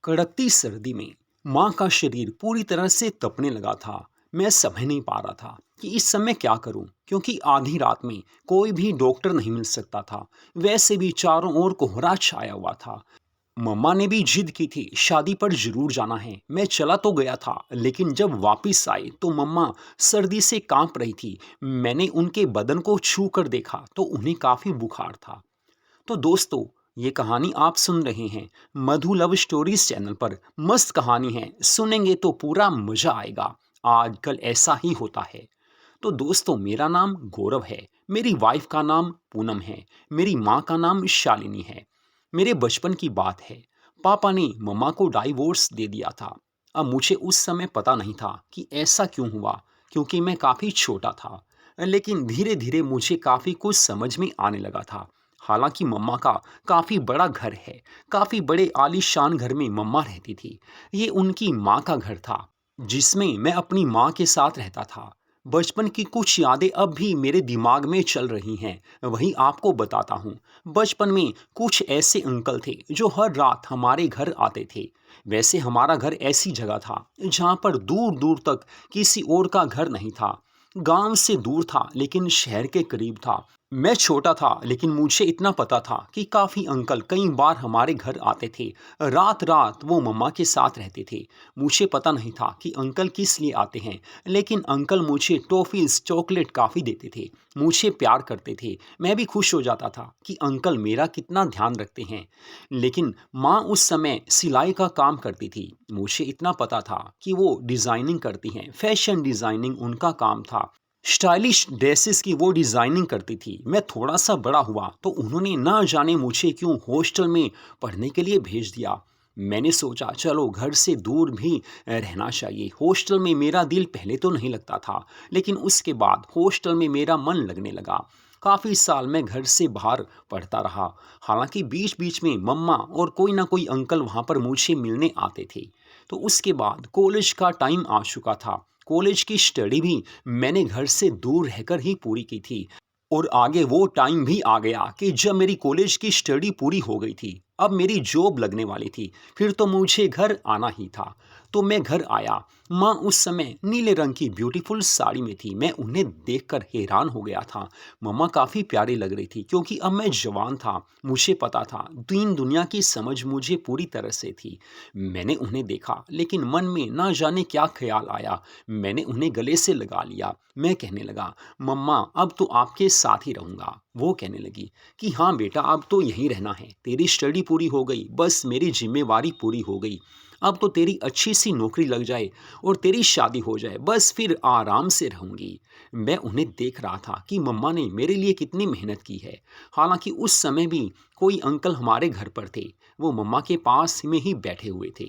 कड़कती सर्दी में माँ का शरीर पूरी तरह से तपने लगा था। मैं समझ नहीं पा रहा था कि इस समय क्या करूं, क्योंकि आधी रात में कोई भी डॉक्टर नहीं मिल सकता था। वैसे भी चारों ओर कोहरा छाया हुआ था। मम्मा ने भी जिद की थी, शादी पर जरूर जाना है। मैं चला तो गया था, लेकिन जब वापस आई तो मम्मा सर्दी से कांप रही थी। मैंने उनके बदन को छू कर देखा तो उन्हें काफी बुखार था। तो दोस्तों, ये कहानी आप सुन रहे हैं मधु लव स्टोरीज चैनल पर। मस्त कहानी है, सुनेंगे तो पूरा मजा आएगा। आजकल ऐसा ही होता है। तो दोस्तों, मेरा नाम गौरव है। मेरी वाइफ का नाम पूनम है। मेरी माँ का नाम शालिनी है। मेरे बचपन की बात है। पापा ने मम्मा को डाइवोर्स दे दिया था। अब मुझे उस समय पता नहीं था कि ऐसा क्यों हुआ, क्योंकि मैं काफ़ी छोटा था। लेकिन धीरे धीरे मुझे काफ़ी कुछ समझ में आने लगा था। हालांकि मम्मा का काफ़ी बड़ा घर है। काफ़ी बड़े आलीशान घर में मम्मा रहती थी। ये उनकी माँ का घर था, जिसमें मैं अपनी माँ के साथ रहता था। बचपन की कुछ यादें अब भी मेरे दिमाग में चल रही हैं, वही आपको बताता हूँ। बचपन में कुछ ऐसे अंकल थे जो हर रात हमारे घर आते थे। वैसे हमारा घर ऐसी जगह था जहाँ पर दूर दूर तक किसी और का घर नहीं था। गांव से दूर था, लेकिन शहर के करीब था। मैं छोटा था, लेकिन मुझे इतना पता था कि काफ़ी अंकल कई बार हमारे घर आते थे। रात रात वो मम्मा के साथ रहते थे। मुझे पता नहीं था कि अंकल किस लिए आते हैं, लेकिन अंकल मुझे टॉफ़ीज़ चॉकलेट काफ़ी देते थे। मुझे प्यार करते थे। मैं भी खुश हो जाता था कि अंकल मेरा कितना ध्यान रखते हैं। लेकिन माँ उस समय सिलाई का काम करती थी। मुझे इतना पता था कि वो डिज़ाइनिंग करती हैं, फैशन डिज़ाइनिंग उनका काम था। स्टाइलिश ड्रेसेस की वो डिज़ाइनिंग करती थी। मैं थोड़ा सा बड़ा हुआ तो उन्होंने ना जाने मुझे क्यों हॉस्टल में पढ़ने के लिए भेज दिया। मैंने सोचा चलो घर से दूर भी रहना चाहिए। हॉस्टल में मेरा दिल पहले तो नहीं लगता था, लेकिन उसके बाद हॉस्टल में मेरा मन लगने लगा। काफ़ी साल मैं घर से बाहर पढ़ता रहा। हालांकि बीच बीच में मम्मा और कोई ना कोई अंकल वहाँ पर मुझे मिलने आते थे। तो उसके बाद कॉलेज का टाइम आ चुका था। कॉलेज की स्टडी भी मैंने घर से दूर रहकर ही पूरी की थी। और आगे वो टाइम भी आ गया कि जब मेरी कॉलेज की स्टडी पूरी हो गई थी, अब मेरी जॉब लगने वाली थी। फिर तो मुझे घर आना ही था। तो मैं घर आया। माँ उस समय नीले रंग की ब्यूटीफुल साड़ी में थी। मैं उन्हें देखकर हैरान हो गया था। मम्मा काफ़ी प्यारी लग रही थी, क्योंकि अब मैं जवान था। मुझे पता था दीन दुनिया की समझ मुझे पूरी तरह से थी। मैंने उन्हें देखा, लेकिन मन में ना जाने क्या ख्याल आया। मैंने उन्हें गले से लगा लिया। मैं कहने लगा, मम्मा अब तो आपके साथ ही रहूँगा। वो कहने लगी कि हाँ बेटा, अब तो यहीं रहना है। तेरी स्टडी पूरी हो गई, बस मेरी जिम्मेवारी पूरी हो गई। अब तो तेरी अच्छी सी नौकरी लग जाए और तेरी शादी हो जाए, बस फिर आराम से रहूँगी। मैं उन्हें देख रहा था कि मम्मा ने मेरे लिए कितनी मेहनत की है। हालांकि उस समय भी कोई अंकल हमारे घर पर थे। वो मम्मा के पास में ही बैठे हुए थे।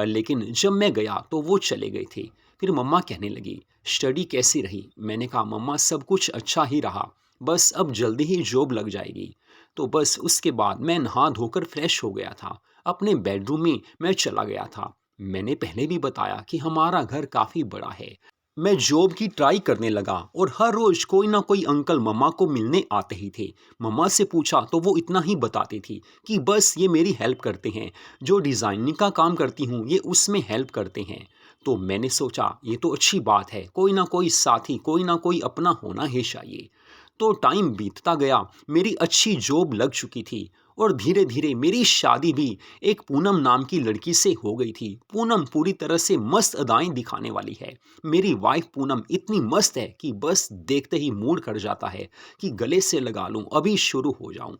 लेकिन जब मैं गया तो वो चले गए थे। फिर मम्मा कहने लगी, स्टडी कैसी रही? मैंने कहा, मम्मा सब कुछ अच्छा ही रहा, बस अब जल्दी ही जॉब लग जाएगी। तो बस उसके बाद मैं नहा धोकर फ्रेश हो गया था। अपने बेडरूम में मैं चला गया था। मैंने पहले भी बताया कि हमारा घर काफ़ी बड़ा है। मैं जॉब की ट्राई करने लगा और हर रोज कोई ना कोई अंकल मम्मा को मिलने आते ही थे। मम्मा से पूछा तो वो इतना ही बताती थी कि बस ये मेरी हेल्प करते हैं, जो डिज़ाइनिंग का काम करती हूँ ये उसमें हेल्प करते हैं। तो मैंने सोचा ये तो अच्छी बात है, कोई ना कोई साथी, कोई ना कोई अपना होना ही चाहिए। तो टाइम बीतता गया। मेरी अच्छी जॉब लग चुकी थी और धीरे धीरे मेरी शादी भी एक पूनम नाम की लड़की से हो गई थी। पूनम पूरी तरह से मस्त अदाएं दिखाने वाली है। मेरी वाइफ पूनम इतनी मस्त है कि बस देखते ही मूड कर जाता है कि गले से लगा लूं, अभी शुरू हो जाऊं।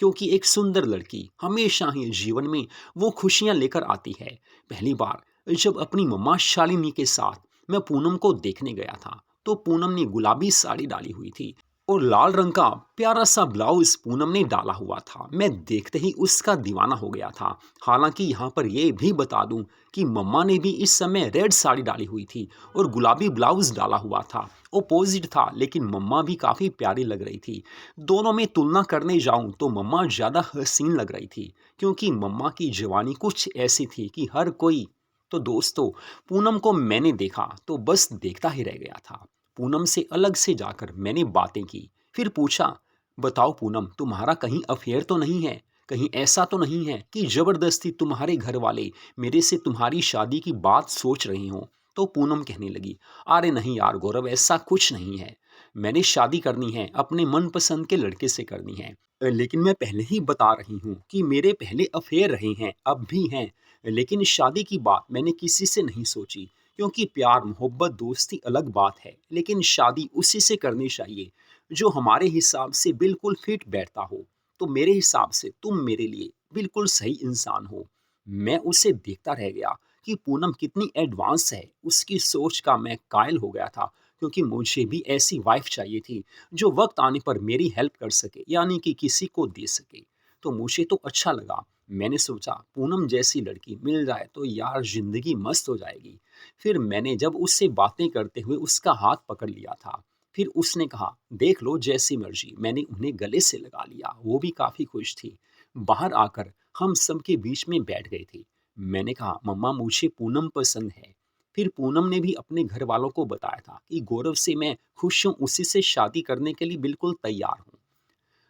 क्योंकि एक सुंदर लड़की हमेशा ही जीवन में वो खुशियां लेकर आती है। पहली बार जब अपनी मम्मा शालिनी के साथ मैं पूनम को देखने गया था, तो पूनम ने गुलाबी साड़ी डाली हुई थी और लाल रंग का प्यारा सा ब्लाउज पूनम ने डाला हुआ था। मैं देखते ही उसका दीवाना हो गया था। हालांकि यहाँ पर यह भी बता दूं कि मम्मा ने भी इस समय रेड साड़ी डाली हुई थी और गुलाबी ब्लाउज डाला हुआ था। ओपोजिट था, लेकिन मम्मा भी काफ़ी प्यारी लग रही थी। दोनों में तुलना करने जाऊं तो मम्मा ज़्यादा हसीन लग रही थी, क्योंकि मम्मा की जवानी कुछ ऐसी थी कि हर कोई। तो दोस्तों, पूनम को मैंने देखा तो बस देखता ही रह गया था। पूनम से अलग से जाकर मैंने बातें की। फिर पूछा, बताओ पूनम, तुम्हारा कहीं अफेयर तो नहीं है? कहीं ऐसा तो नहीं है कि जबरदस्ती तुम्हारे घर वाले मेरे से तुम्हारी शादी की बात सोच रही हो? तो पूनम कहने लगी, अरे नहीं यार गौरव, ऐसा कुछ नहीं है। मैंने शादी करनी है, अपने मनपसंद के लड़के से करनी है। लेकिन मैं पहले ही बता रही हूँ कि मेरे पहले अफेयर रहे हैं, अब भी हैं। लेकिन शादी की बात मैंने किसी से नहीं सोची, क्योंकि प्यार मोहब्बत दोस्ती अलग बात है, लेकिन शादी उसी से करनी चाहिए जो हमारे हिसाब से बिल्कुल फिट बैठता हो। तो मेरे हिसाब से तुम मेरे लिए बिल्कुल सही इंसान हो। मैं उसे देखता रह गया कि पूनम कितनी एडवांस है। उसकी सोच का मैं कायल हो गया था, क्योंकि मुझे भी ऐसी वाइफ चाहिए थी जो वक्त आने पर मेरी हेल्प कर सके, यानी कि किसी को दे सके। तो मुझे तो अच्छा लगा। मैंने सोचा पूनम जैसी लड़की मिल जाए तो यार जिंदगी मस्त हो जाएगी। फिर मैंने जब उससे बातें करते हुए उसका हाथ पकड़ लिया था, फिर उसने कहा, देख लो जैसी मर्जी। मैंने उन्हें गले से लगा लिया, वो भी काफ़ी खुश थी। बाहर आकर हम सबके बीच में बैठ गए थे। मैंने कहा, मम्मा मुझे पूनम पसंद है। फिर पूनम ने भी अपने घर वालों को बताया था कि गौरव से मैं खुश हूँ, उसी से शादी करने के लिए बिल्कुल तैयार हूँ।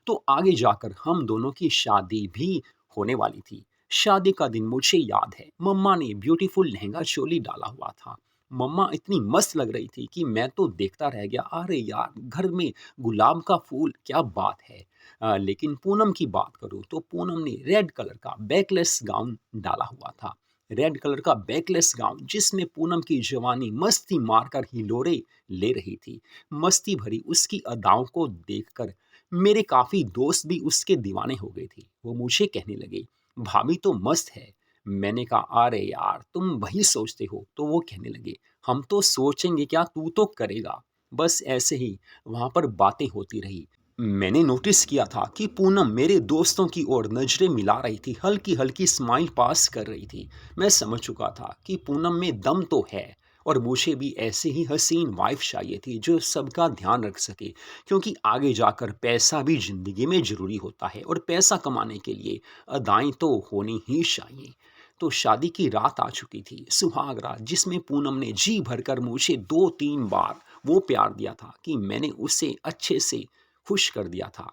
तो आगे जाकर हम दोनों की शादी भी होने वाली थी। शादी का दिन मुझे याद है, मम्मा ने ब्यूटीफुल लहंगा चोली डाला हुआ था। मम्मा इतनी मस्त लग रही थी कि मैं तो देखता रह गया, अरे यार घर में गुलाब का फूल, क्या बात है। लेकिन पूनम की बात करूँ तो पूनम ने रेड कलर का बैकलेस गाउन डाला हुआ था। रेड कलर का बैकलेस गाउन जिसमें पूनम की जवानी मस्ती मारकर हिलोरे ले रही थी। मस्ती भरी उसकी अदाओं को देखकर मेरे काफ़ी दोस्त भी उसके दीवाने हो गए थे। वो मुझे कहने लगे, भाभी तो मस्त है। मैंने कहा, अरे यार तुम वही सोचते हो। तो वो कहने लगे, हम तो सोचेंगे क्या, तू तो करेगा। बस ऐसे ही वहाँ पर बातें होती रही। मैंने नोटिस किया था कि पूनम मेरे दोस्तों की ओर नजरें मिला रही थी, हल्की हल्की स्माइल पास कर रही थी। मैं समझ चुका था कि पूनम में दम तो है, और मुझे भी ऐसे ही हसीन वाइफ चाहिए थी जो सबका ध्यान रख सके, क्योंकि आगे जाकर पैसा भी जिंदगी में ज़रूरी होता है, और पैसा कमाने के लिए अदाएं तो होनी ही चाहिए। तो शादी की रात आ चुकी थी, सुहाग रात, जिसमें पूनम ने जी भरकर मुझे 2-3 बार वो प्यार दिया था कि मैंने उसे अच्छे से खुश कर दिया था।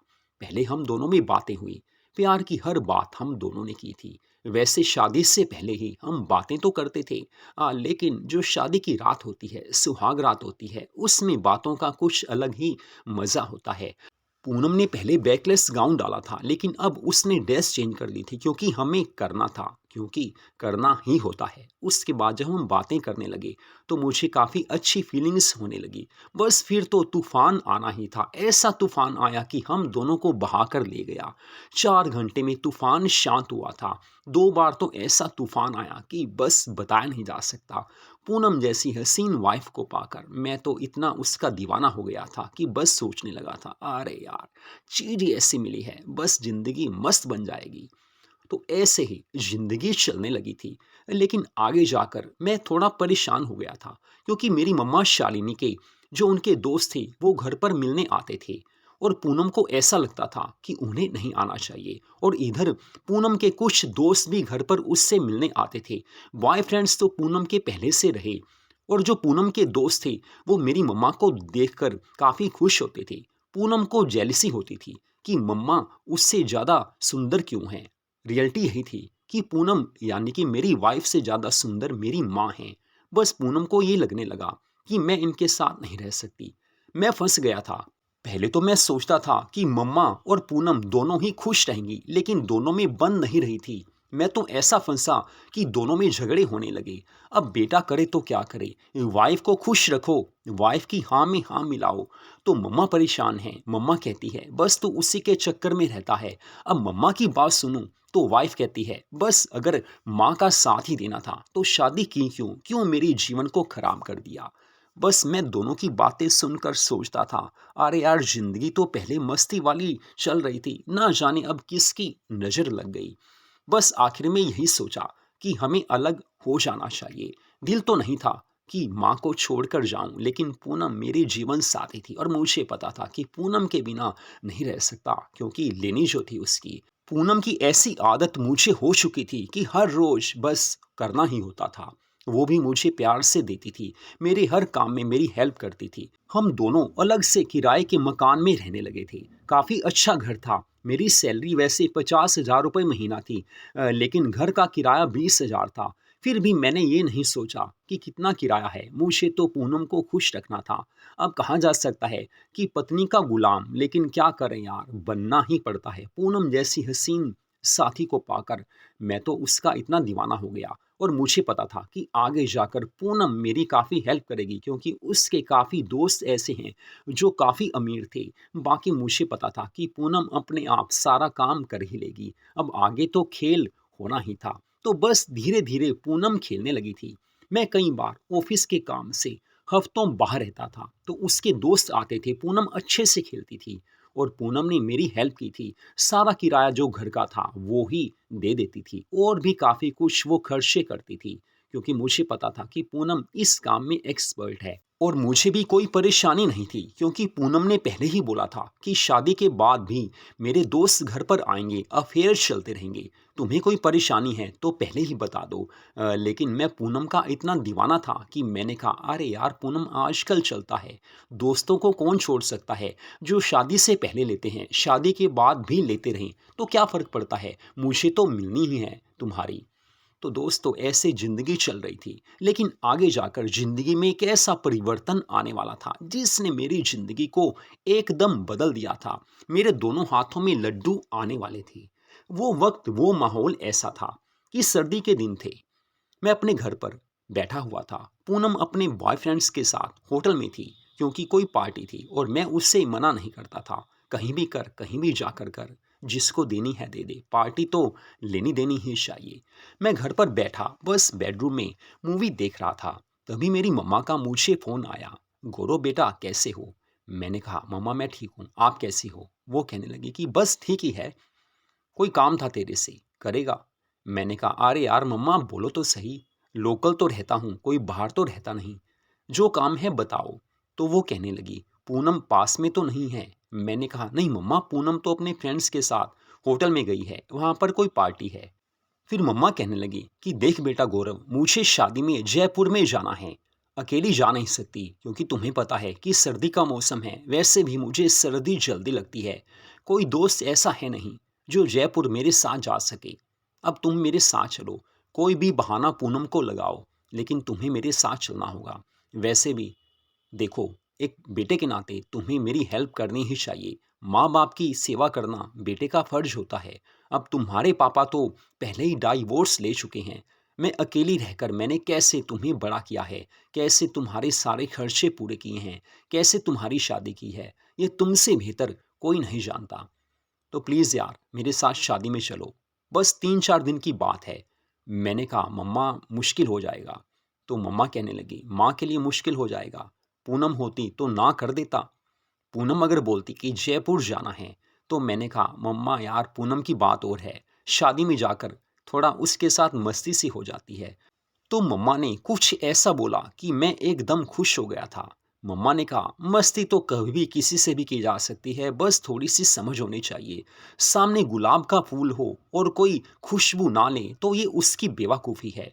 पहले हम दोनों में बातें हुई, प्यार की हर बात हम दोनों ने की थी। वैसे शादी से पहले ही हम बातें तो करते थे, लेकिन जो शादी की रात होती है, सुहाग रात होती है, उसमें बातों का कुछ अलग ही मज़ा होता है। पूनम ने पहले बैकलेस गाउन डाला था, लेकिन अब उसने ड्रेस चेंज कर दी थी, क्योंकि हमें करना था, क्योंकि करना ही होता है। उसके बाद जब हम बातें करने लगे तो मुझे काफ़ी अच्छी फीलिंग्स होने लगी। बस फिर तो तूफान आना ही था। ऐसा तूफान आया कि हम दोनों को बहा कर ले गया। 4 घंटे में तूफान शांत हुआ था। 2 बार तो ऐसा तूफान आया कि बस बताया नहीं जा सकता। पूनम जैसी हसीन वाइफ को पाकर मैं तो इतना उसका दीवाना हो गया था कि बस सोचने लगा था, अरे यार चीज ही ऐसी मिली है, बस जिंदगी मस्त बन जाएगी। तो ऐसे ही जिंदगी चलने लगी थी। लेकिन आगे जाकर मैं थोड़ा परेशान हो गया था, क्योंकि मेरी मम्मा शालिनी के जो उनके दोस्त थे वो घर पर मिलने आते थे, और पूनम को ऐसा लगता था कि उन्हें नहीं आना चाहिए। और इधर पूनम के कुछ दोस्त भी घर पर उससे मिलने आते थे। बॉयफ्रेंड्स तो पूनम के पहले से रहे, और जो पूनम के दोस्त थे वो मेरी मम्मा को देखकर काफ़ी खुश होते थे। पूनम को जेलिसी होती थी कि मम्मा उससे ज़्यादा सुंदर क्यों हैं। रियलिटी यही थी कि पूनम यानी कि मेरी वाइफ से ज़्यादा सुंदर मेरी माँ हैं। बस पूनम को ये लगने लगा कि मैं इनके साथ नहीं रह सकती। मैं फंस गया था। पहले तो मैं सोचता था कि मम्मा और पूनम दोनों ही खुश रहेंगी, लेकिन दोनों में बन नहीं रही थी। मैं तो ऐसा फंसा कि दोनों में झगड़े होने लगे। अब बेटा करे तो क्या करे, वाइफ को खुश रखो, वाइफ की हाँ में हाँ मिलाओ। तो मम्मा परेशान है, मम्मा कहती है बस तू उसी के चक्कर में रहता है। अब मम्मा की बात सुनूं तो वाइफ कहती है, बस अगर माँ का साथ ही देना था तो शादी की क्यों, क्यों मेरी जीवन को खराब कर दिया। बस मैं दोनों की बातें सुनकर सोचता था, अरे यार जिंदगी तो पहले मस्ती वाली चल रही थी, ना जाने अब किसकी नज़र लग गई। बस आखिर में यही सोचा कि हमें अलग हो जाना चाहिए। दिल तो नहीं था कि माँ को छोड़कर जाऊं, लेकिन पूनम मेरी जीवन साथी थी, और मुझे पता था कि पूनम के बिना नहीं रह सकता, क्योंकि लेनी जो थी उसकी। पूनम की ऐसी आदत मुझे हो चुकी थी कि हर रोज बस करना ही होता था। वो भी मुझे प्यार से देती थी, मेरे हर काम में मेरी हेल्प करती थी। हम दोनों अलग से किराए के मकान में रहने लगे थे। काफ़ी अच्छा घर था, मेरी सैलरी वैसे 50,000 रुपये महीना थी, लेकिन घर का किराया 20,000 था। फिर भी मैंने ये नहीं सोचा कि कितना किराया है, मुझे तो पूनम को खुश रखना था। अब कहा जा सकता है कि पत्नी का गुलाम, लेकिन क्या करें यार, बनना ही पड़ता है। पूनम जैसी हसीन साथी को पाकर मैं तो उसका इतना दीवाना हो गया, और मुझे पता था कि आगे जाकर पूनम मेरी काफ़ी हेल्प करेगी, क्योंकि उसके काफ़ी दोस्त ऐसे हैं जो काफ़ी अमीर थे। बाकी मुझे पता था कि पूनम अपने आप सारा काम कर ही लेगी। अब आगे तो खेल होना ही था। तो बस धीरे धीरे पूनम खेलने लगी थी। मैं कई बार ऑफिस के काम से हफ्तों बाहर रहता था, तो उसके दोस्त आते थे। पूनम अच्छे से खेलती थी, और पूनम ने मेरी हेल्प की थी। सारा किराया जो घर का था वो ही दे देती थी, और भी काफ़ी कुछ वो खर्चे करती थी, क्योंकि मुझे पता था कि पूनम इस काम में एक्सपर्ट है। और मुझे भी कोई परेशानी नहीं थी, क्योंकि पूनम ने पहले ही बोला था कि शादी के बाद भी मेरे दोस्त घर पर आएंगे, अफेयर चलते रहेंगे। तुम्हें कोई परेशानी है तो पहले ही बता दो। लेकिन मैं पूनम का इतना दीवाना था कि मैंने कहा, अरे यार पूनम, आजकल चलता है, दोस्तों को कौन छोड़ सकता है। जो शादी से पहले लेते हैं शादी के बाद भी लेते रहें तो क्या फ़र्क पड़ता है, मुझे तो मिलनी ही है तुम्हारी। तो दोस्तों, ऐसे ज़िंदगी चल रही थी। लेकिन आगे जाकर ज़िंदगी में एक ऐसा परिवर्तन आने वाला था जिसने मेरी ज़िंदगी को एकदम बदल दिया था। मेरे दोनों हाथों में लड्डू आने वाले थे। वो वक्त, वो माहौल ऐसा था कि सर्दी के दिन थे। मैं अपने घर पर बैठा हुआ था। पूनम अपने बॉयफ्रेंड्स के साथ होटल में थी, क्योंकि कोई पार्टी थी, और मैं उससे मना नहीं करता था। कहीं भी कर, कहीं भी जाकर कर, जिसको देनी है दे दे, पार्टी तो लेनी देनी ही चाहिए। मैं घर पर बैठा बस बेडरूम में मूवी देख रहा था। तभी मेरी मम्मा का मुझे फ़ोन आया। गौरव बेटा, कैसे हो? मैंने कहा, मम्मा मैं ठीक हूँ, आप कैसी हो? वो कहने लगी कि बस ठीक ही है, कोई काम था तेरे से, करेगा? मैंने कहा, अरे यार मम्मा, बोलो तो सही, लोकल तो रहता हूँ, कोई बाहर तो रहता नहीं, जो काम है बताओ। तो वो कहने लगी, पूनम पास में तो नहीं है? मैंने कहा, नहीं मम्मा, पूनम तो अपने फ्रेंड्स के साथ होटल में गई है, वहाँ पर कोई पार्टी है। फिर मम्मा कहने लगी कि देख बेटा गौरव, मुझे शादी में जयपुर में जाना है, अकेली जा नहीं सकती, क्योंकि तुम्हें पता है कि सर्दी का मौसम है, वैसे भी मुझे सर्दी जल्दी लगती है। कोई दोस्त ऐसा है नहीं जो जयपुर मेरे साथ जा सके। अब तुम मेरे साथ चलो, कोई भी बहाना पूनम को लगाओ, लेकिन तुम्हें मेरे साथ चलना होगा। वैसे भी देखो, एक बेटे के नाते तुम्हें मेरी हेल्प करनी ही चाहिए। माँ बाप की सेवा करना बेटे का फर्ज होता है। अब तुम्हारे पापा तो पहले ही डाइवोर्स ले चुके हैं। मैं अकेली रहकर मैंने कैसे तुम्हें बड़ा किया है, कैसे तुम्हारे सारे खर्चे पूरे किए हैं, कैसे तुम्हारी शादी की है, ये तुमसे बेहतर कोई नहीं जानता। तो प्लीज़ यार, मेरे साथ शादी में चलो, बस 3-4 दिन की बात है। मैंने कहा, मम्मा मुश्किल हो जाएगा। तो मम्मा कहने लगी, माँ के लिए मुश्किल हो जाएगा, पूनम होती तो ना कर देता। पूनम अगर बोलती कि जयपुर जाना है, तो मैंने कहा, मम्मा यार पूनम की बात और है, शादी में जाकर थोड़ा उसके साथ मस्ती सी हो जाती है। तो मम्मा ने कुछ ऐसा बोला कि मैं एकदम खुश हो गया था। मम्मा ने कहा, मस्ती तो कभी भी किसी से भी की जा सकती है, बस थोड़ी सी समझ होनी चाहिए। सामने गुलाब का फूल हो और कोई खुशबू ना ले तो ये उसकी बेवकूफ़ी है।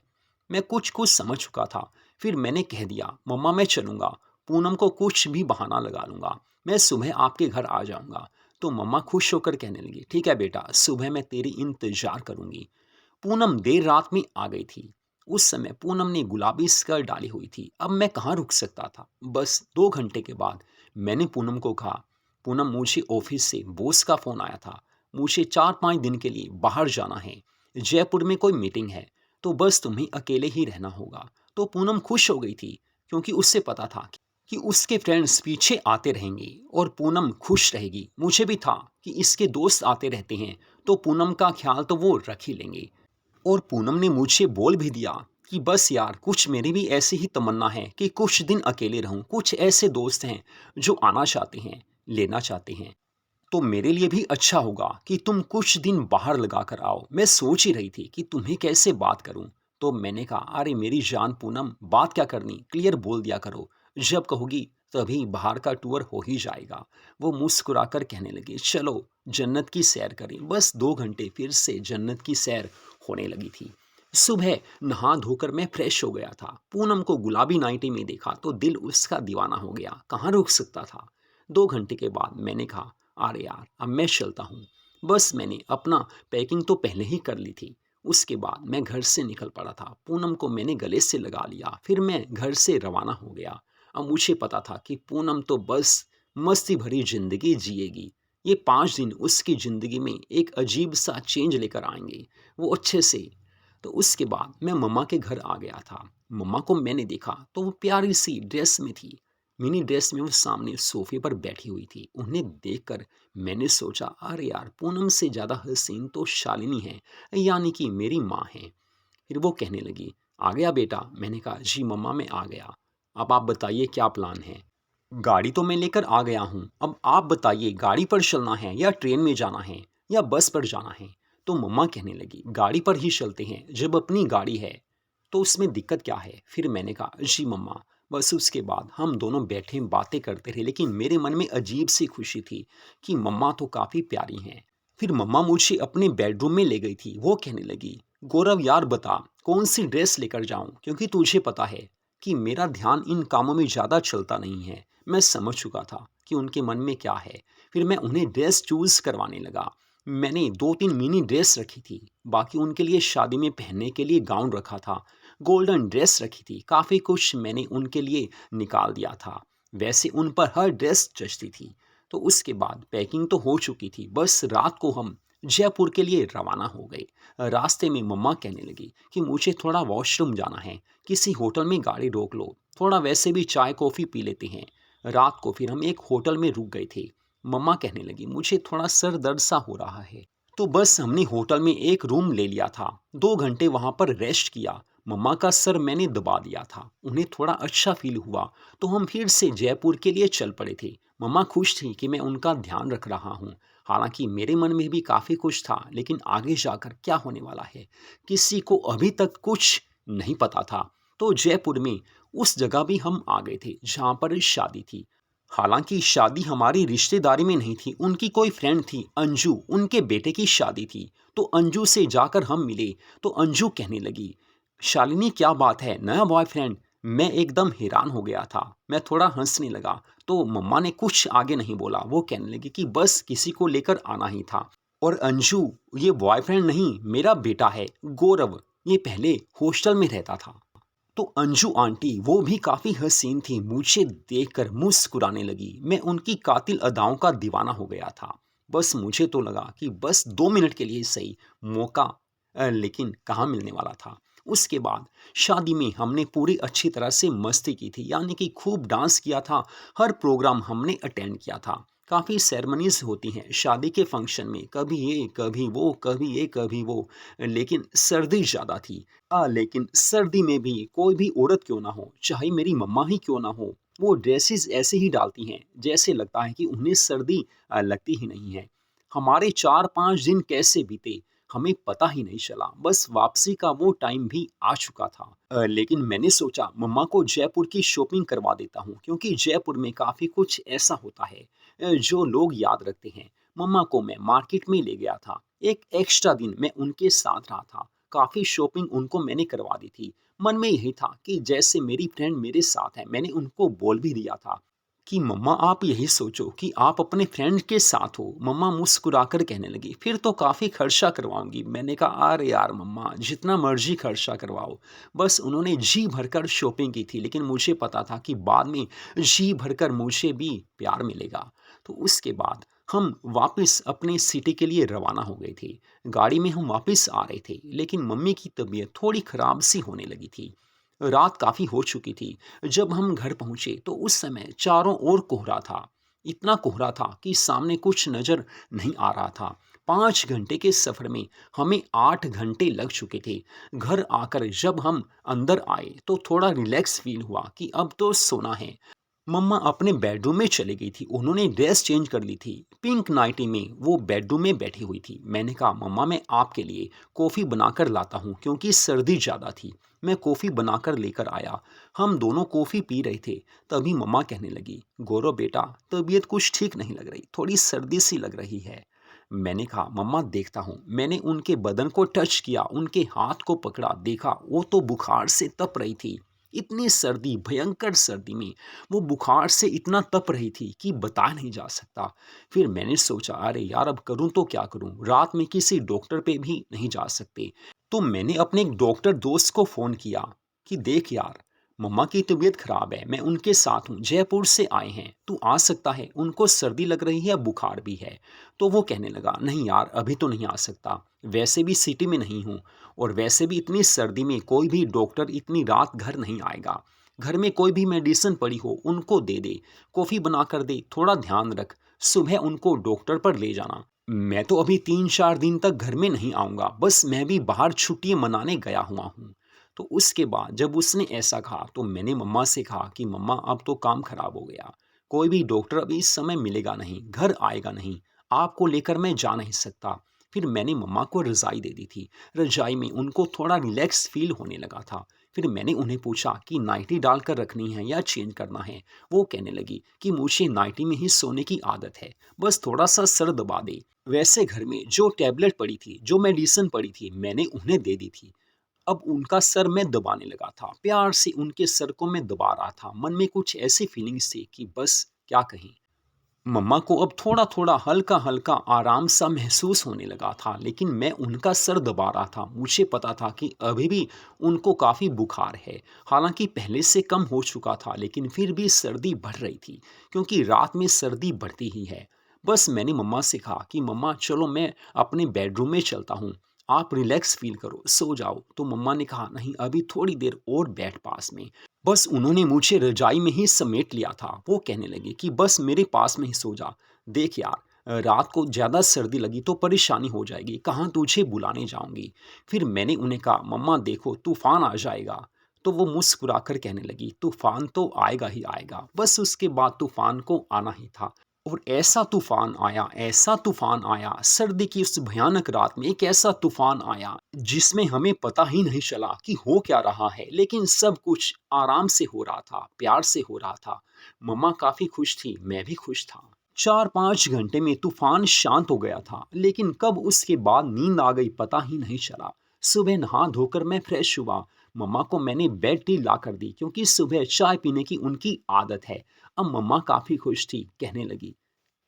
मैं कुछ कुछ समझ चुका था। फिर मैंने कह दिया, मम्मा मैं चलूँगा, पूनम को कुछ भी बहाना लगा लूँगा, मैं सुबह आपके घर आ जाऊँगा। तो मम्मा खुश होकर कहने लगी, ठीक है बेटा, सुबह मैं तेरी इंतज़ार करूँगी। पूनम देर रात में आ गई थी। उस समय पूनम ने गुलाबी स्कर्ट डाली हुई थी। अब मैं कहाँ रुक सकता था। बस 2 घंटे के बाद मैंने पूनम को कहा, पूनम मुझे ऑफिस से बॉस का फ़ोन आया था, मुझे 4-5 दिन के लिए बाहर जाना है, जयपुर में कोई मीटिंग है, तो बस तुम्हें अकेले ही रहना होगा। तो पूनम खुश हो गई थी, क्योंकि उससे पता था कि उसके फ्रेंड्स पीछे आते रहेंगे और पूनम खुश रहेगी। मुझे भी था कि इसके दोस्त आते रहते हैं, तो पूनम का ख्याल तो वो रख ही लेंगे। और पूनम ने मुझे बोल भी दिया कि बस यार, कुछ मेरी भी ऐसी ही तमन्ना है कि कुछ दिन अकेले रहूं। कुछ ऐसे दोस्त हैं जो आना चाहते हैं, लेना चाहते हैं, तो मेरे लिए भी अच्छा होगा कि तुम कुछ दिन बाहर लगा कर आओ। मैं सोच ही रही थी कि तुम्हें कैसे बात करूं। तो मैंने कहा, अरे मेरी जान पूनम, बात क्या करनी, क्लियर बोल दिया करो, जब कहोगी तभी बाहर का टूर हो ही जाएगा। वो मुस्कुराकर कहने लगी, चलो जन्नत की सैर करें। बस 2 घंटे फिर से जन्नत की सैर होने लगी थी। सुबह नहा धोकर मैं फ्रेश हो गया था। पूनम को गुलाबी नाइटी में देखा तो दिल उसका दीवाना हो गया, कहाँ रुक सकता था। 2 घंटे के बाद मैंने कहा, अरे यार अब मैं चलता हूँ। बस मैंने अपना पैकिंग तो पहले ही कर ली थी। उसके बाद मैं घर से निकल पड़ा था। पूनम को मैंने गले से लगा लिया, फिर मैं घर से रवाना हो गया। अब मुझे पता था कि पूनम तो बस मस्ती भरी ज़िंदगी जिएगी। ये 5 दिन उसकी ज़िंदगी में एक अजीब सा चेंज लेकर आएंगे, वो अच्छे से। तो उसके बाद मैं मम्मा के घर आ गया था। मम्मा को मैंने देखा तो वो प्यारी सी ड्रेस में थी। मिनी ड्रेस में वो सामने सोफे पर बैठी हुई थी। उन्हें देखकर मैंने सोचा, अरे यार, पूनम से ज़्यादा हसीन तो शालिनी है, यानी कि मेरी माँ है। फिर वो कहने लगी, आ गया बेटा? मैंने कहा, जी मम्मा, मैं आ गया। अब आप बताइए क्या प्लान है? गाड़ी तो मैं लेकर आ गया हूँ, अब आप बताइए, गाड़ी पर चलना है या ट्रेन में जाना है या बस पर जाना है? तो मम्मा कहने लगी, गाड़ी पर ही चलते हैं, जब अपनी गाड़ी है तो उसमें दिक्कत क्या है? फिर मैंने कहा, जी मम्मा। बस उसके बाद हम दोनों बैठे बातें करते रहे, लेकिन मेरे मन में अजीब सी खुशी थी कि मम्मा तो काफ़ी प्यारी हैं। फिर मम्मा मुझे अपने बेडरूम में ले गई थी। वो कहने लगी, गौरव यार बता, कौन सी ड्रेस लेकर जाऊं, क्योंकि तुझे पता है कि मेरा ध्यान इन कामों में ज़्यादा चलता नहीं है। मैं समझ चुका था कि उनके मन में क्या है। फिर मैं उन्हें ड्रेस चूज़ करवाने लगा। मैंने 2-3 मिनी ड्रेस रखी थी, बाकी उनके लिए शादी में पहनने के लिए गाउन रखा था, गोल्डन ड्रेस रखी थी, काफ़ी कुछ मैंने उनके लिए निकाल दिया था। वैसे उन पर हर ड्रेस जचती थी। तो उसके बाद पैकिंग तो हो चुकी थी, बस रात को हम जयपुर के लिए रवाना हो गए। रास्ते में मम्मा कहने लगी कि मुझे थोड़ा वॉशरूम जाना है, किसी होटल में गाड़ी रोक लो, थोड़ा वैसे भी चाय कॉफ़ी पी लेते हैं। रात को फिर हम एक होटल में रुक गए थे। मम्मा कहने लगी, मुझे थोड़ा सर दर्द सा हो रहा है। तो बस हमने होटल में एक रूम ले लिया था। 2 घंटे वहाँ पर रेस्ट किया। मम्मा का सर मैंने दबा दिया था, उन्हें थोड़ा अच्छा फील हुआ। तो हम फिर से जयपुर के लिए चल पड़े थे। मम्मा खुश थी कि मैं उनका ध्यान रख रहा हूँ। हालांकि मेरे मन में भी काफ़ी कुछ था, लेकिन आगे जाकर क्या होने वाला है किसी को अभी तक कुछ नहीं पता था। तो जयपुर में उस जगह भी हम आ गए थे जहाँ पर शादी थी। हालांकि शादी हमारी रिश्तेदारी में नहीं थी, उनकी कोई फ्रेंड थी अंजू, उनके बेटे की शादी थी। तो अंजू से जाकर हम मिले। तो अंजू कहने लगी, शालिनी क्या बात है, नया बॉयफ्रेंड? मैं एकदम हैरान हो गया था, मैं थोड़ा हंसने लगा। तो मम्मा ने कुछ आगे नहीं बोला, वो कहने लगी कि बस किसी को लेकर आना ही था। और अंजू, ये बॉयफ्रेंड नहीं, मेरा बेटा है गौरव, ये पहले हॉस्टल में रहता था। तो अंजू आंटी, वो भी काफ़ी हसीन थी, मुझे देखकर मुस्कुराने लगी। मैं उनकी कातिल अदाओं का दीवाना हो गया था। बस मुझे तो लगा कि बस 2 मिनट के लिए सही मौका, लेकिन कहाँ मिलने वाला था। उसके बाद शादी में हमने पूरी अच्छी तरह से मस्ती की थी, यानी कि खूब डांस किया था। हर प्रोग्राम हमने अटेंड किया था। काफ़ी सेरेमनीज होती हैं शादी के फंक्शन में, कभी ये कभी वो, कभी ये कभी वो, लेकिन सर्दी ज़्यादा थी। लेकिन सर्दी में भी कोई भी औरत क्यों ना हो, चाहे मेरी मम्मा ही क्यों ना हो, वो ड्रेसेस ऐसे ही डालती हैं जैसे लगता है कि उन्हें सर्दी लगती ही नहीं है। हमारे 4-5 दिन कैसे बीते हमें पता ही नहीं चला, बस वापसी का वो टाइम भी आ चुका था। लेकिन मैंने सोचा मम्मा को जयपुर की शॉपिंग करवा देता हूँ, क्योंकि जयपुर में काफ़ी कुछ ऐसा होता है जो लोग याद रखते हैं। मम्मा को मैं मार्केट में ले गया था। एक एक्स्ट्रा दिन मैं उनके साथ रहा था। काफ़ी शॉपिंग उनको मैंने करवा दी थी। मन में यही था कि जैसे मेरी फ्रेंड मेरे साथ है, मैंने उनको बोल भी दिया था कि मम्मा आप यही सोचो कि आप अपने फ्रेंड के साथ हो। मम्मा मुस्कुराकर कहने लगी, फिर तो काफ़ी खर्चा करवाऊंगी। मैंने कहा, अरे यार मम्मा, जितना मर्जी खर्चा करवाओ। बस उन्होंने जी भरकर शॉपिंग की थी, लेकिन मुझे पता था कि बाद में जी भरकर मुझे भी प्यार मिलेगा। तो उसके बाद हम वापस अपने सिटी के लिए रवाना हो गए थे। गाड़ी में हम वापस आ रहे थे, लेकिन मम्मी की तबीयत थोड़ी खराब सी होने लगी थी। रात काफ़ी हो चुकी थी। जब हम घर पहुँचे तो उस समय चारों ओर कोहरा था। इतना कोहरा था कि सामने कुछ नज़र नहीं आ रहा था। 5 घंटे के सफ़र में हमें 8 घंटे लग चुके थे। घर आकर जब हम अंदर आए तो थोड़ा रिलैक्स फील हुआ कि अब तो सोना है। मम्मा अपने बेडरूम में चली गई थी, उन्होंने ड्रेस चेंज कर ली थी। पिंक नाइटी में वो बेडरूम में बैठी हुई थी। मैंने कहा, मम्मा मैं आपके लिए कॉफ़ी बनाकर लाता हूँ, क्योंकि सर्दी ज़्यादा थी। मैं कॉफ़ी बनाकर लेकर आया। हम दोनों कॉफ़ी पी रहे थे, तभी मम्मा कहने लगी, गौरव बेटा, तबीयत कुछ ठीक नहीं लग रही, थोड़ी सर्दी सी लग रही है। मैंने कहा, मम्मा देखता हूँ। मैंने उनके बदन को टच किया, उनके हाथ को पकड़ा, देखा वो तो बुखार से तप रही थी। इतनी सर्दी, भयंकर सर्दी में वो बुखार से इतना तप रही थी कि बताया नहीं जा सकता। फिर मैंने सोचा, अरे यार अब करूँ तो क्या करूँ? रात में किसी डॉक्टर पे भी नहीं जा सकते। तो मैंने अपने एक डॉक्टर दोस्त को फ़ोन किया कि देख यार, मम्मा की तबीयत ख़राब है, मैं उनके साथ हूँ, जयपुर से आए हैं, तू आ सकता है? उनको सर्दी लग रही है, बुखार भी है। तो वो कहने लगा, नहीं यार अभी तो नहीं आ सकता, वैसे भी सिटी में नहीं हूँ और वैसे भी इतनी सर्दी में कोई भी डॉक्टर इतनी रात घर नहीं आएगा। घर में कोई भी मेडिसिन पड़ी हो उनको दे दे, कॉफ़ी बना कर दे, थोड़ा ध्यान रख, सुबह उनको डॉक्टर पर ले जाना। मैं तो अभी 3-4 दिन तक घर में नहीं आऊँगा, बस मैं भी बाहर छुट्टियाँ मनाने गया हुआ हूँ। तो उसके बाद जब उसने ऐसा कहा तो मैंने मम्मा से कहा कि मम्मा अब तो काम खराब हो गया, कोई भी डॉक्टर अभी इस समय मिलेगा नहीं, घर आएगा नहीं, आपको लेकर मैं जा नहीं सकता। फिर मैंने मम्मा को रज़ाई दे दी थी। रज़ाई में उनको थोड़ा रिलैक्स फ़ील होने लगा था। फिर मैंने उन्हें पूछा कि नाइटी डालकर रखनी है या चेंज करना है? वो कहने लगी कि मुझे नाइटी में ही सोने की आदत है, बस थोड़ा-सा सर दबा दे। वैसे घर में जो टैबलेट पड़ी थी, जो मेडिसिन पड़ी थी, मैंने उन्हें दे दी थी। अब उनका सर मैं दबाने लगा था, प्यार से उनके सर को मैं दबा रहा था। मन में कुछ ऐसी फीलिंग्स थी कि बस क्या कहें। मम्मा को अब थोड़ा-थोड़ा, हल्का-हल्का आराम सा महसूस होने लगा था, लेकिन मैं उनका सर दबा रहा था। मुझे पता था कि अभी भी उनको काफ़ी बुखार है। हालाँकि पहले से कम हो चुका था, लेकिन फिर भी सर्दी बढ़ रही थी, क्योंकि रात में सर्दी बढ़ती ही है। बस मैंने मम्मा से कहा कि मम्मा चलो मैं अपने बेडरूम में चलता हूँ, आप रिलैक्स फ़ील करो, सो जाओ। तो मम्मा ने कहा नहीं अभी थोड़ी देर और बैठ पास में। बस उन्होंने मुझे रजाई में ही समेट लिया था। वो कहने लगे कि बस मेरे पास में ही सो जा। देख यार, रात को ज़्यादा सर्दी लगी तो परेशानी हो जाएगी, कहाँ तुझे बुलाने जाऊँगी। फिर मैंने उन्हें कहा मम्मा देखो तूफ़ान आ जाएगा। तो वो मुस्कुराकर कहने लगी तूफ़ान तो आएगा ही आएगा। बस उसके बाद तूफ़ान को आना ही था। और ऐसा तूफ़ान आया, सर्दी की उस भयानक रात में एक ऐसा तूफ़ान आया, जिसमें हमें पता ही नहीं चला कि हो क्या रहा है, लेकिन सब कुछ आराम से हो रहा था, प्यार से हो रहा था। मम्मा काफ़ी खुश थी, मैं भी खुश था। 4-5 घंटे में तूफ़ान शांत हो गया था, लेकिन कब उसके बाद नींद आ गई पता ही नहीं चला। सुबह नहा धोकर मैं फ्रेश हुआ। मम्मा को मैंने बेड टी ला कर दी क्योंकि सुबह चाय पीने की उनकी आदत है। अब मम्मा काफ़ी खुश थी, कहने लगी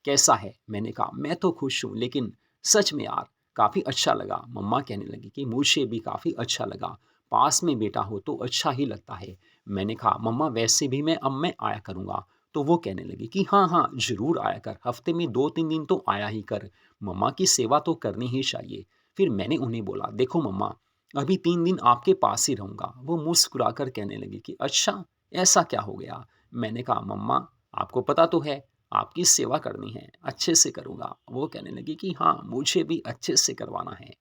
कैसा है? मैंने कहा मैं तो खुश हूँ, लेकिन सच में यार काफ़ी अच्छा लगा। मम्मा कहने लगी कि मुझे भी काफ़ी अच्छा लगा, पास में बेटा हो तो अच्छा ही लगता है। मैंने कहा मम्मा वैसे भी मैं आया करूँगा। तो वो कहने लगी कि हाँ हाँ ज़रूर आया कर, हफ्ते में 2-3 दिन तो आया ही कर, मम्मा की सेवा तो करनी ही चाहिए। फिर मैंने उन्हें बोला देखो मम्मा अभी 3 दिन आपके पास ही रहूँगा। वो मुस्कुरा कर कहने लगी कि अच्छा ऐसा क्या हो गया? मैंने कहा मम्मा आपको पता तो है आपकी सेवा करनी है, अच्छे से करूँगा। वो कहने लगी कि हाँ, मुझे भी अच्छे से करवाना है।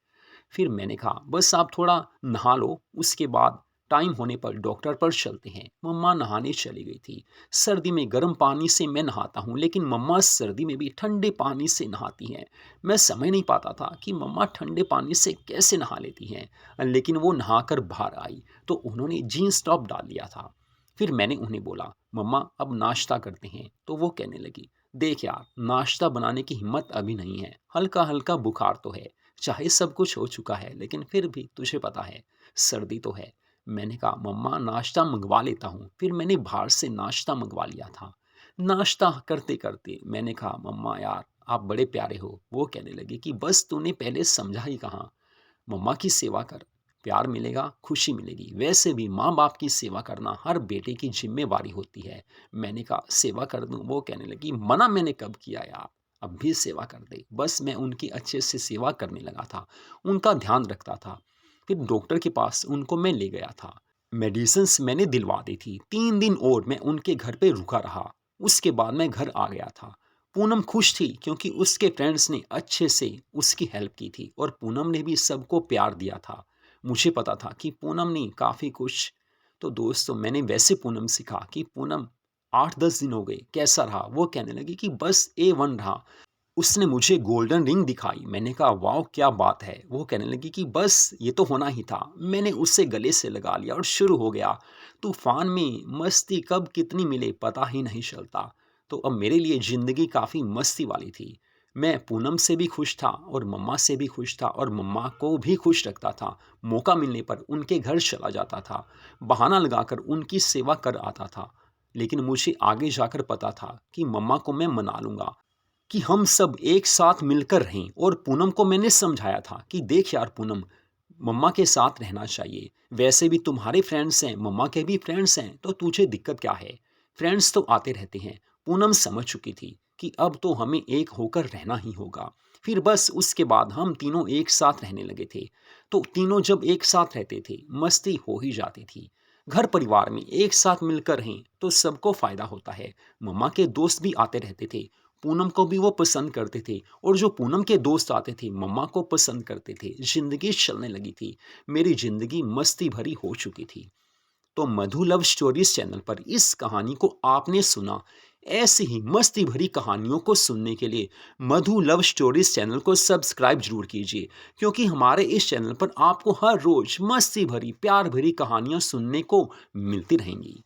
फिर मैंने कहा बस आप थोड़ा नहा लो, उसके बाद टाइम होने पर डॉक्टर पर चलते हैं। मम्मा नहाने चली गई थी। सर्दी में गर्म पानी से मैं नहाता हूँ, लेकिन मम्मा सर्दी में भी ठंडे पानी से नहाती हैं। मैं समझ नहीं पाता था कि मम्मा ठंडे पानी से कैसे नहा लेती हैं, लेकिन वो नहाकर बाहर आई, तो उन्होंने जीन्स टॉप डाल लिया था। फिर मैंने उन्हें बोला मम्मा अब नाश्ता करते हैं। तो वो कहने लगी देख यार नाश्ता बनाने की हिम्मत अभी नहीं है, हल्का हल्का बुखार तो है, चाहे सब कुछ हो चुका है लेकिन फिर भी तुझे पता है सर्दी तो है। मैंने कहा मम्मा नाश्ता मंगवा लेता हूँ। फिर मैंने बाहर से नाश्ता मंगवा लिया था। नाश्ता करते करते मैंने कहा मम्मा यार आप बड़े प्यारे हो। वो कहने लगी कि बस तूने पहले समझा ही कहाँ, मम्मा की सेवा कर, प्यार मिलेगा, खुशी मिलेगी। वैसे भी माँ बाप की सेवा करना हर बेटे की जिम्मेवारी होती है। मैंने कहा सेवा कर दूँ? वो कहने लगी मना मैंने कब किया यार, अब भी सेवा कर दे। बस मैं उनकी अच्छे से सेवा करने लगा था, उनका ध्यान रखता था। फिर डॉक्टर के पास उनको मैं ले गया था, मेडिसिन्स मैंने दिलवा दी थी। 3 दिन और मैं उनके घर पे रुका रहा, उसके बाद मैं घर आ गया था। पूनम खुश थी क्योंकि उसके फ्रेंड्स ने अच्छे से उसकी हेल्प की थी और पूनम ने भी सबको प्यार दिया था। मुझे पता था कि पूनम ने काफ़ी कुछ। तो दोस्तों मैंने वैसे पूनम से कहा कि पूनम 8-10 दिन हो गए, कैसा रहा? वो कहने लगी कि बस A1 रहा। उसने मुझे गोल्डन रिंग दिखाई। मैंने कहा वाओ क्या बात है। वो कहने लगी कि बस ये तो होना ही था। मैंने उसे गले से लगा लिया और शुरू हो गया। तूफान में मस्ती कब कितनी मिले पता ही नहीं चलता। तो अब मेरे लिए ज़िंदगी काफ़ी मस्ती वाली थी। मैं पूनम से भी खुश था और मम्मा से भी खुश था और मम्मा को भी खुश रखता था। मौका मिलने पर उनके घर चला जाता था, बहाना लगाकर उनकी सेवा कर आता था। लेकिन मुझे आगे जाकर पता था कि मम्मा को मैं मना लूँगा, कि हम सब एक साथ मिलकर रहें। और पूनम को मैंने समझाया था कि देख यार पूनम, मम्मा के साथ रहना चाहिए। वैसे भी तुम्हारे फ्रेंड्स हैं, मम्मा के भी फ्रेंड्स हैं, तो तुझे दिक्कत क्या है? फ्रेंड्स तो आते रहते हैं। पूनम समझ चुकी थी कि अब तो हमें एक होकर रहना ही होगा। फिर बस उसके बाद हम तीनों एक साथ रहने लगे थे। तो तीनों जब एक साथ रहते थे, मस्ती हो ही जाती थी। घर परिवार में एक साथ मिलकर रहें तो सबको फ़ायदा होता है। मम्मा के दोस्त भी आते रहते थे, पूनम को भी वो पसंद करते थे और जो पूनम के दोस्त आते थे मम्मा को पसंद करते थे। ज़िंदगी चलने लगी थी, मेरी ज़िंदगी मस्ती भरी हो चुकी थी। तो मधु लव स्टोरीज चैनल पर इस कहानी को आपने सुना। ऐसी ही मस्ती भरी कहानियों को सुनने के लिए मधु लव स्टोरीज चैनल को सब्सक्राइब जरूर कीजिए, क्योंकि हमारे इस चैनल पर आपको हर रोज मस्ती भरी प्यार भरी कहानियां सुनने को मिलती रहेंगी।